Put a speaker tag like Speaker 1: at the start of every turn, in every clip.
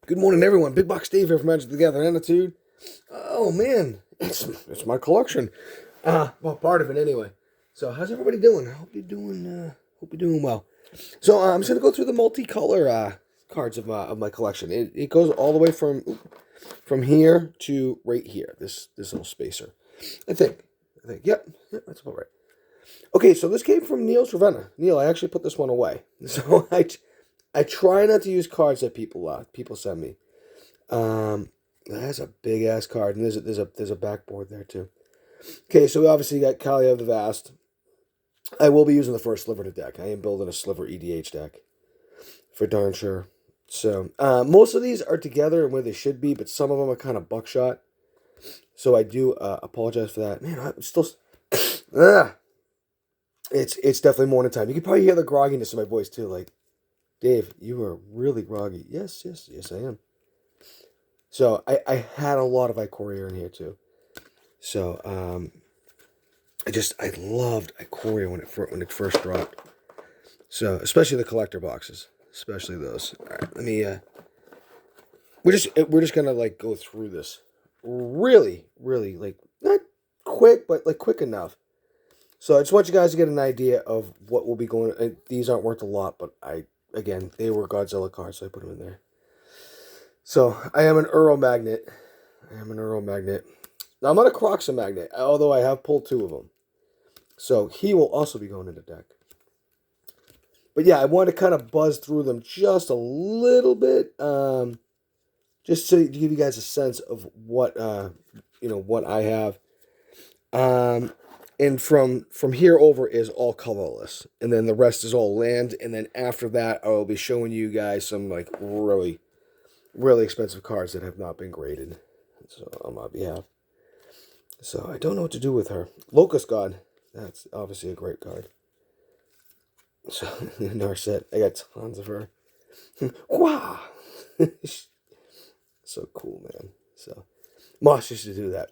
Speaker 1: Good morning, everyone. Big Box Steve here from Magic the Gathering Attitude. Oh man, it's my collection. Well, part of it anyway. So, how's everybody doing? I hope you're doing well. So, I'm just gonna go through the multicolor cards of my collection. It goes all the way from here to right here. This little spacer. I think. Yep, that's about right. Okay, so this came from Neil's Ravenna. Neil, I actually put this one away. So I try not to use cards that people send me. That's a big ass card, and there's a backboard there too. Okay, so we obviously got Kalia the Vast. I will be using the first sliver to deck. I am building a sliver EDH deck for darn sure. So most of these are together and where they should be, but some of them are kind of buckshot. So I do apologize for that. Man, I'm still. It's definitely morning time. You can probably hear the grogginess in my voice too. Like, Dave, you are really groggy. Yes, I am. So I had a lot of Ikoria in here too. So I loved Ikoria when it first dropped. So especially the collector boxes, especially those. All right, let me. We're just gonna like go through this, really like not quick, but like quick enough. So I just want you guys to get an idea of what will be going. These aren't worth a lot, but again they were Godzilla cards, so I put them in there. So I am an Euro magnet. Now I'm not a Croxa magnet, although I have pulled two of them. So he will also be going into deck. But yeah, I want to kind of buzz through them just a little bit, just to give you guys a sense of what what I have. And from here over is all colorless, and then the rest is all land. And then after that, I will be showing you guys some like really expensive cards that have not been graded. So on my behalf. So I don't know what to do with her. Locust God. That's obviously a great card. So Narset. I got tons of her. Wow. So cool, man. So Moss used to do that.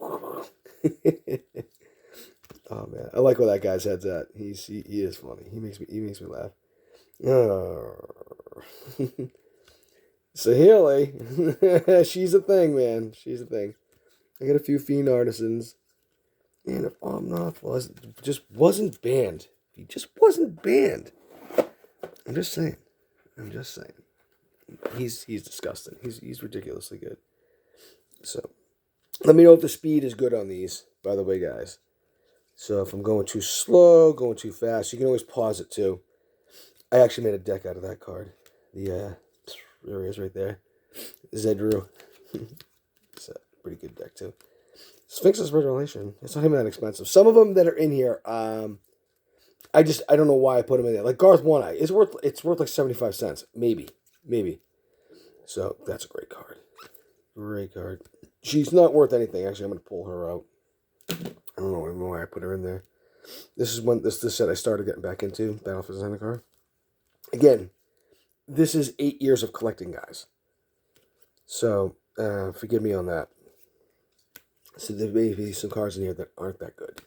Speaker 1: Oh man, I like where that guy's head's at. He is funny. He makes me laugh. So Haley, she's a thing, man. She's a thing. I got a few Fiend Artisans. And if Omnoth wasn't banned, he just wasn't banned. I'm just saying. He's disgusting. He's ridiculously good. So let me know if the speed is good on these, by the way, guys. So if I'm going too slow, going too fast, you can always pause it too. I actually made a deck out of that card. There he is right there. Zedru. It's a pretty good deck too. Sphinx's Revelation. It's not even that expensive. Some of them that are in here, I don't know why I put them in there. Like Garth One Eye, it's worth like 75 cents, maybe. So that's a great card. Great card. She's not worth anything. Actually, I'm gonna pull her out. I don't know even why I put her in there. This is when this set I started getting back into Battle for Zendikar. Again, this is 8 years of collecting, guys. So forgive me on that. So there may be some cards in here that aren't that good.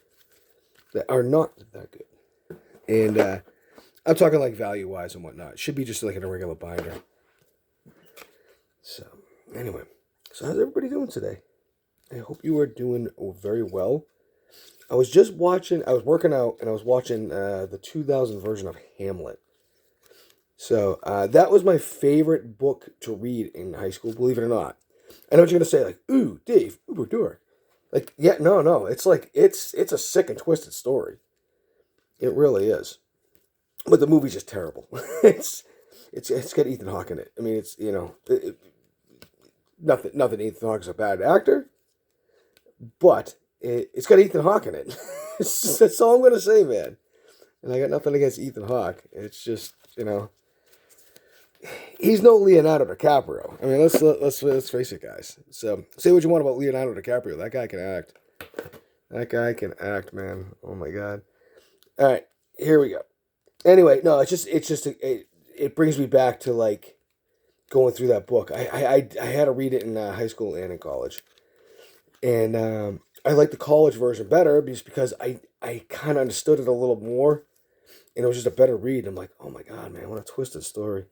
Speaker 1: That are not that good. And I'm talking like value-wise and whatnot. It should be just like in a regular binder. So, anyway. So how's everybody doing today? I hope you are doing very well. I was working out, and I was watching the 2000 version of Hamlet. So, that was my favorite book to read in high school, believe it or not. I know what you're going to say, like, ooh, Dave, uber dork. Like, yeah, no. It's like, it's a sick and twisted story. It really is. But the movie's just terrible. It's got Ethan Hawke in it. I mean, it's, nothing Ethan Hawke's a bad actor, but it's got Ethan Hawke in it. That's all I'm going to say, man. And I got nothing against Ethan Hawke. It's just, he's no Leonardo DiCaprio. I mean, let's face it, guys. So say what you want about Leonardo DiCaprio. That guy can act. That guy can act, man. Oh my God. All right, here we go. Anyway, no, it brings me back to like going through that book. I had to read it in high school and in college, and I like the college version better just because I kind of understood it a little more, and it was just a better read. I'm like, oh my God, man, what a twisted story.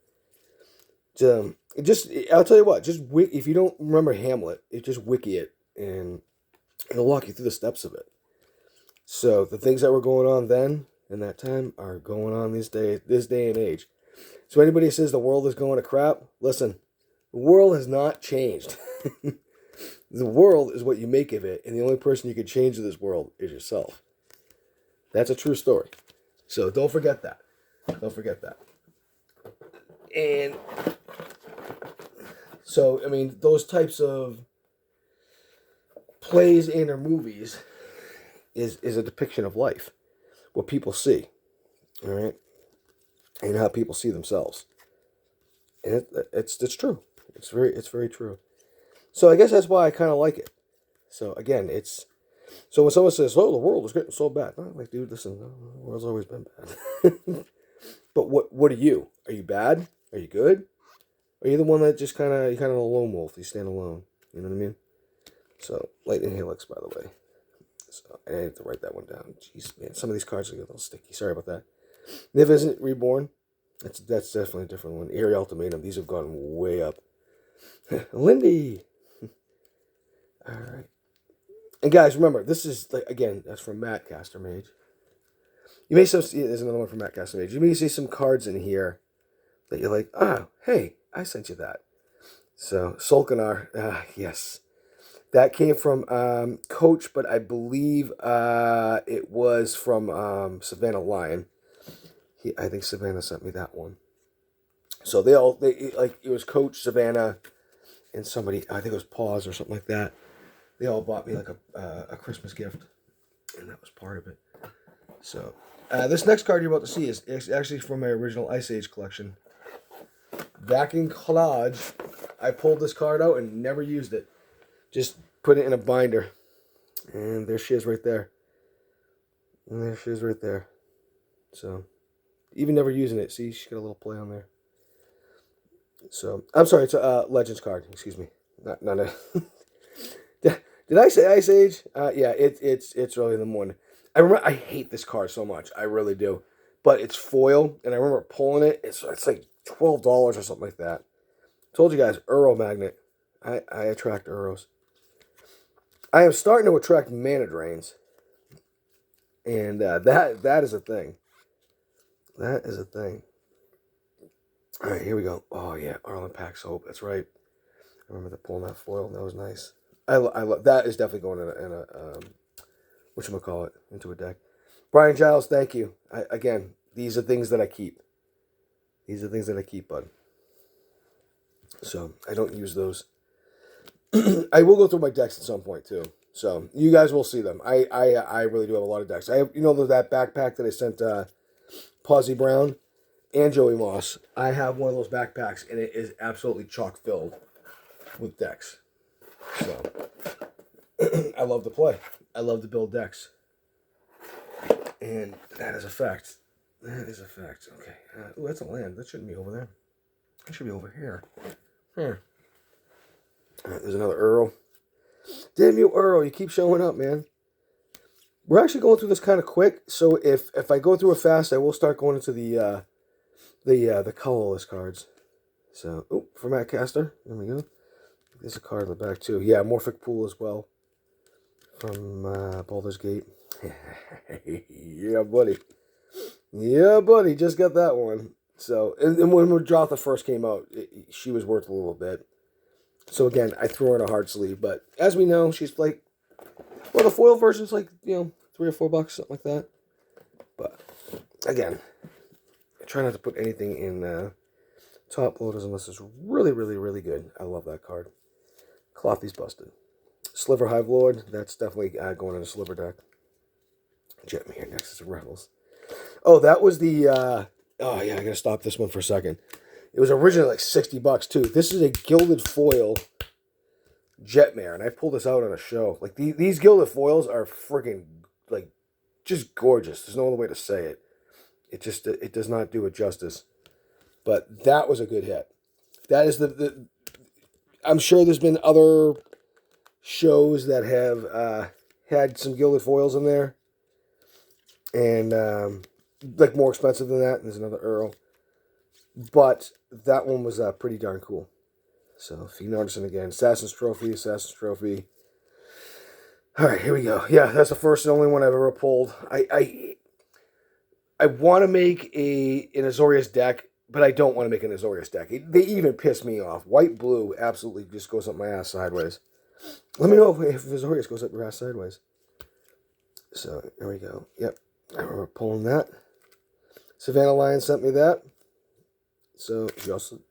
Speaker 1: Just I'll tell you what. Just if you don't remember Hamlet, just wiki it, and it'll walk you through the steps of it. So the things that were going on then in that time are going on this day and age. So anybody who says the world is going to crap, listen, the world has not changed. The world is what you make of it, and the only person you can change in this world is yourself. That's a true story. So don't forget that. Don't forget that. And so, I mean, those types of plays and or movies is a depiction of life, what people see, all right, and how people see themselves. And it's true. It's very true. So I guess that's why I kind of like it. So again, so when someone says, "Oh, the world is getting so bad," I'm like, dude, listen, the world's always been bad. But what are you? Are you bad? Are you good? Are you the one that just kind of a lone wolf? You stand alone. You know what I mean? So lightning helix, by the way. So I had to write that one down. Jeez, man, some of these cards are a little sticky. Sorry about that. Niv isn't reborn. That's definitely a different one. Eerie Ultimatum. These have gone way up. Lindy. All right. And guys, remember, this is, again, that's from Matt Caster Mage. You may see, there's another one from Matt Caster Mage. You may see some cards in here that you're like, hey, I sent you that. So, Solkanar, yes. That came from Coach, but I believe it was from Savannah Lion. I think Savannah sent me that one. So it was Coach, Savannah, and somebody, I think it was Paws or something like that. They all bought me like a Christmas gift, and that was part of it. So this next card you're about to see is actually from my original Ice Age collection. Back in college, I pulled this card out and never used it. Just put it in a binder, and there she is right there. And there she is right there. So, even never using it. See, she got a little play on there. So, I'm sorry, it's a Legends card. Excuse me. Not a... Did I say Ice Age? Yeah, it's early in the morning. I hate this card so much. I really do. But it's foil, and I remember pulling it. It's like $12 or something like that. Told you guys, Euro magnet. I attract Euros. I am starting to attract mana drains. And that is a thing. That is a thing. All right, here we go. Oh, yeah, Arlen Pack Soap. That's right. I remember pulling that foil. That was nice. I love that. Is definitely going in a whatchamacallit, into a deck. Brian Giles, thank you. Again, these are things that I keep. These are things that I keep, bud. So, I don't use those. I will go through my decks at some point, too. So, you guys will see them. I really do have a lot of decks. I have, that backpack that I sent Posy Brown and Joey Moss. I have one of those backpacks, and it is absolutely chock-filled with decks. So, I love to play. I love to build decks. And that is a fact. That is a fact. Okay. Ooh, that's a land. That shouldn't be over there. That should be over here. Here. All right, there's another Earl. Damn you, Earl. You keep showing up, man. We're actually going through this kind of quick. So if I go through it fast, I will start going into the colorless cards. So, for Matt Caster. There we go. There's a card in the back, too. Yeah, Morphic Pool as well. From Baldur's Gate. Yeah, buddy. Yeah, buddy. Just got that one. So, and when Jotha first came out, she was worth a little bit. So, again, I threw her in a hard sleeve. But, as we know, she's like... Well, the foil version's like, $3 or $4, something like that. But, again, I try not to put anything in top loaders unless it's really, really, really good. I love that card. Clothy's busted. Sliver Hive Lord, that's definitely going in a Sliver deck. Jetmere Nexus of Revels. Oh, that was the... oh, yeah, I gotta stop this one for a second. It was originally like $60, too. This is a gilded foil Jetmare, and I pulled this out on a show. Like, these gilded foils are freaking, like, just gorgeous. There's no other way to say it. It does not do it justice. But that was a good hit. That is the I'm sure there's been other shows that have had some gilded foils in there. And, like, more expensive than that. There's another Earl. But that one was pretty darn cool. So if you notice it again, Assassin's Trophy. All right, here we go. Yeah, that's the first and only one I've ever pulled. I want to make an Azorius deck, but I don't want to make an Azorius deck. They even piss me off. White blue absolutely just goes up my ass sideways. Let me know if Azorius goes up your ass sideways. So here we go. Yep, I remember pulling that. Savannah Lion sent me that. So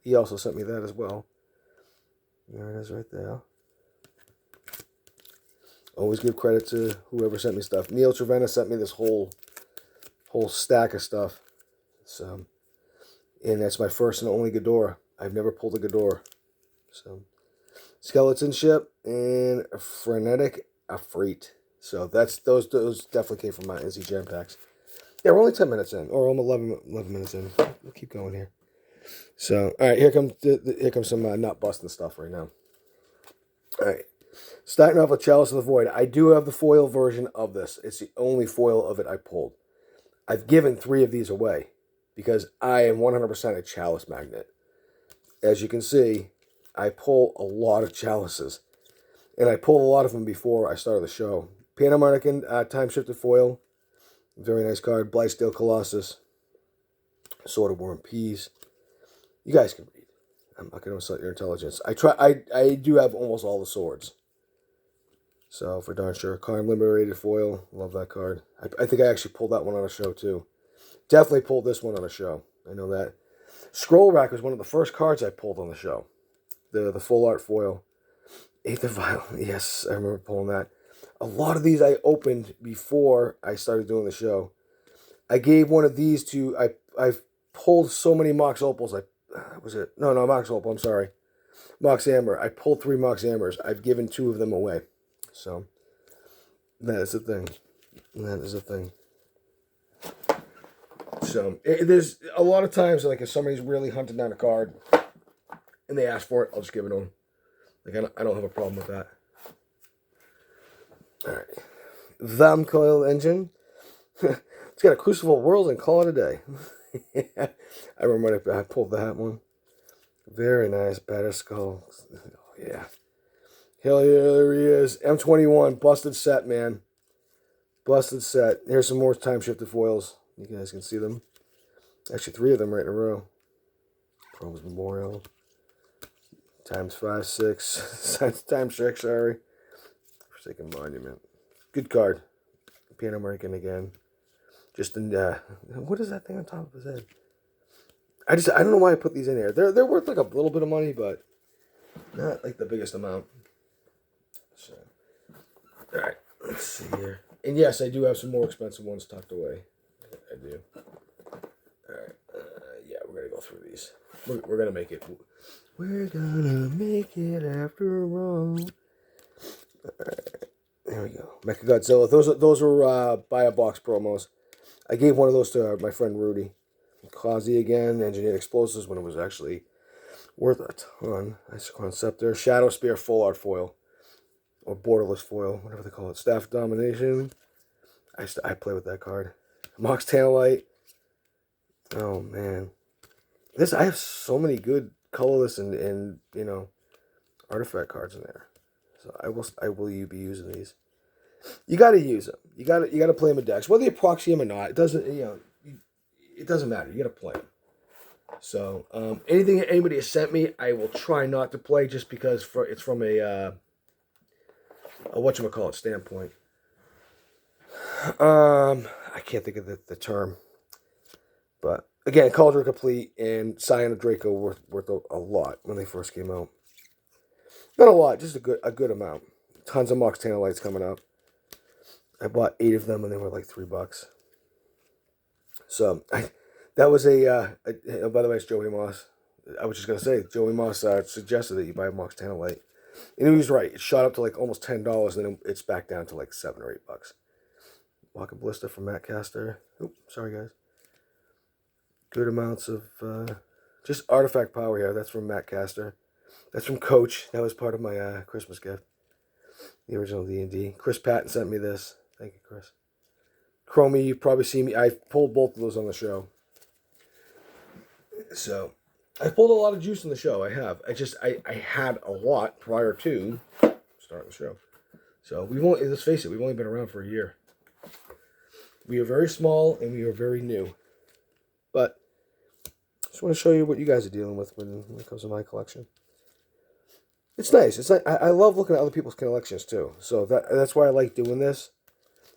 Speaker 1: he also sent me that as well. There it is right there. Always give credit to whoever sent me stuff. Neil Trevena sent me this whole stack of stuff. So, and that's my first and only Ghidorah. I've never pulled a Ghidorah. So, Skeleton Ship and a Frenetic Afreet. So those definitely came from my Izzy Jam packs. Yeah, we're only 10 minutes in, or almost 11 minutes in. We'll keep going here. So, all right, here comes some nut busting stuff right now. All right, starting off with Chalice of the Void. I do have the foil version of this. It's the only foil of it I pulled. I've given 3 of these away because I am 100% a Chalice magnet. As you can see, I pull a lot of Chalices, and I pulled a lot of them before I started the show. Pan American Time Shifted Foil, very nice card. Blightsteel Colossus, Sword of War and Peace. You guys can read. I'm not going to insult your intelligence. I do have almost all the swords. So, for darn sure. Karn Liberated Foil. Love that card. I think I actually pulled that one on a show, too. Definitely pulled this one on a show. I know that. Scroll Rack was one of the first cards I pulled on the show. The full art foil. Eighth of Violence. Yes, I remember pulling that. A lot of these I opened before I started doing the show. I gave one of these to... I've pulled so many Mox Opals. No, Mox Opal, I'm sorry. Mox Amber. I pulled 3 Mox Ambers. I've given 2 of them away. So, that is the thing. So, there's a lot of times, like, if somebody's really hunting down a card and they ask for it, I'll just give it to them. Like, I don't have a problem with that. Alright. VIM Coil Engine. It's got a Crucible World and call it a day. I remember when I pulled that one. Very nice. Batter Skull. Oh, yeah. Hell yeah, there he is. M21. Busted set, man. Busted set. Here's some more Time Shifted foils. You guys can see them. Actually, 3 of them right in a row. Chrome's Memorial. Times 5, 6. Times 6, sorry. Forsaken Monument. Good card. Pan American again. Just in, what is that thing on top of his head? I don't know why I put these in here. They're worth like a little bit of money, but not like the biggest amount. So, all right, let's see here. And yes, I do have some more expensive ones tucked away. I do. All right, yeah, we're gonna go through these. We're gonna make it. We're gonna make it after all. All right, there we go. Mechagodzilla. Those were buy a box promos. I gave one of those to my friend Rudy. Kazi again, Engineered Explosives when it was actually worth a ton. Nice Conceptor. Shadow Spear Full Art Foil. Or Borderless Foil, whatever they call it. Staff Domination. I play with that card. Mox Tanalite. Oh, man. I have so many good colorless and you know, artifact cards in there. So I will be using these. You got to use them. You got to play them in decks. Whether you proxy them or not, it doesn't matter. You got to play them. So, anything that anybody has sent me, I will try not to play just because it's from a whatchamacallit standpoint. I can't think of the term. But, again, Cauldron Complete and Scion of Draco worth a lot when they first came out. Not a lot, just a good amount. Tons of Mox Tanalites coming up. I bought 8 of them and they were like $3. So, that was by the way, it's Joey Moss. I was just going to say, Joey Moss suggested that you buy a Mox Tanalite. And he was right. It shot up to like almost $10, and then it's back down to like $7 or $8. Walking Ballista from Matt Caster. Oops, sorry guys. Good amounts of just artifact power here. That's from Matt Caster. That's from Coach. That was part of my Christmas gift. The original D&D. Chris Patton sent me this. Thank you, Chris. Chromie, you probably see me. I pulled both of those on the show. So I pulled a lot of juice in the show. I have. I had a lot prior to starting the show. So let's face it, we've only been around for a year. We are very small and we are very new. But I just want to show you what you guys are dealing with when it comes to my collection. It's nice. It's like I love looking at other people's collections too. So that's why I like doing this.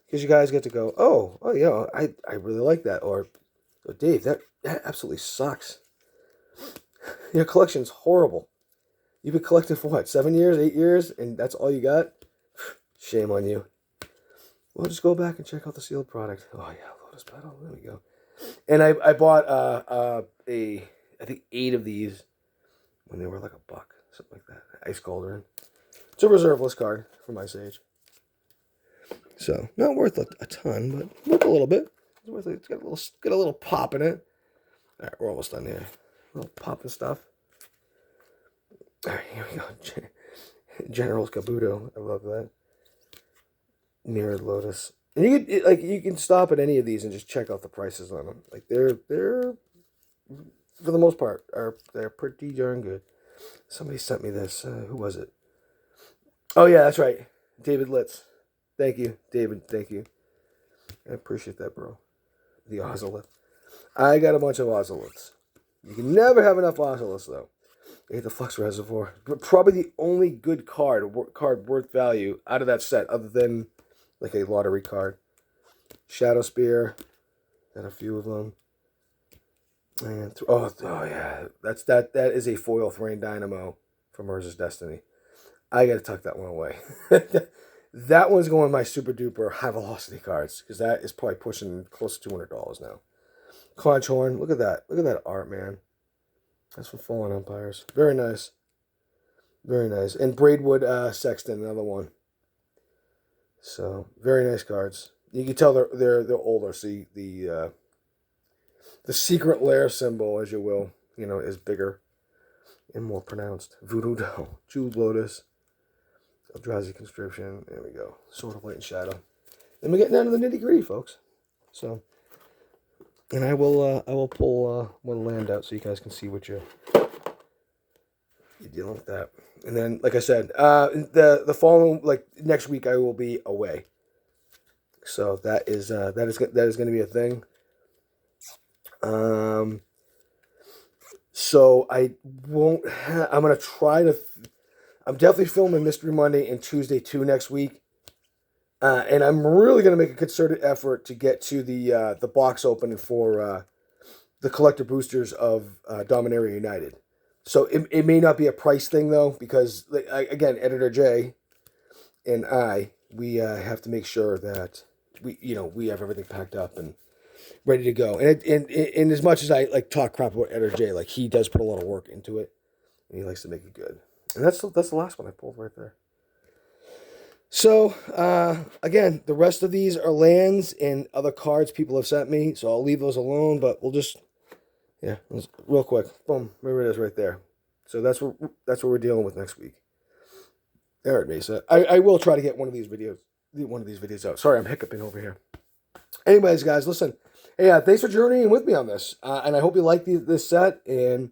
Speaker 1: Because you guys get to go, oh yeah, I really like that. Or oh, Dave, that absolutely sucks. Your collection's horrible. You've been collecting for what, 7 years, 8 years, and that's all you got? Shame on you. Well, just go back and check out the sealed product. Oh yeah, Lotus Petal. There we go. And I bought I think 8 of these when they were like $1, something like that. Ice Cauldron. It's a reserveless card from Ice Age. So not worth a ton, but worth a little bit. It's worth it. It's got a little pop in it. All right, we're almost done here. A little pop and stuff. All right, here we go. General's Kabuto. I love that. Mirrored Lotus. And you can stop at any of these and just check out the prices on them. Like they're for the most part they're pretty darn good. Somebody sent me this. Who was it? Oh yeah, that's right. David Litz. Thank you, David. Thank you. I appreciate that, bro. The Ozolith. I got a bunch of Ozoliths. You can never have enough Ozoliths though. I hate the Flux Reservoir. But probably the only good card worth value out of that set, other than like a lottery card. Shadow Spear. Got a few of them. And oh yeah, that is a foil Thrain Dynamo from Urza's Destiny. I gotta tuck that one away. That one's going my super duper high velocity cards because that is probably pushing close to $200 now. Conch Horn, look at that! Look at that art, man. That's from Fallen Empires. Very nice, very nice. And Braidwood Sexton, another one. So very nice cards. You can tell they're older. See the secret lair symbol, as you will, is bigger and more pronounced. Voodoo Doll, Jeweled Lotus, Eldrazi Conscription. There we go. Sword of Light and Shadow. And we're getting down to the nitty gritty, folks. So, and I will pull one land out so you guys can see what you're dealing with that. And then, like I said, the following, like next week, I will be away. So that is going to be a thing. So I won't. I'm gonna try to. I'm definitely filming Mystery Monday and Tuesday 2 next week, and I'm really gonna make a concerted effort to get to the box opening for the collector boosters of Dominaria United. So it may not be a price thing though, because again, Editor J and we have to make sure that we have everything packed up and ready to go. And as much as I like talk crap about Editor J, like he does put a lot of work into it, and he likes to make it good. And that's the last one I pulled right there. So again, the rest of these are lands and other cards people have sent me, so I'll leave those alone. But we'll just real quick, boom, there it is right there. So that's what we're dealing with next week. There it is. I will try to get one of these videos out. Sorry, I'm hiccuping over here. Anyways, guys, listen. Hey, thanks for journeying with me on this, and I hope you like this set and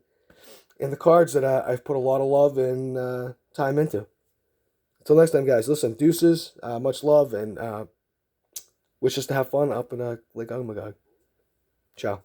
Speaker 1: the cards that I've put a lot of love and time into. Until next time, guys, listen, deuces, much love, and wish us to have fun up in Lake Ugmagog. Ciao.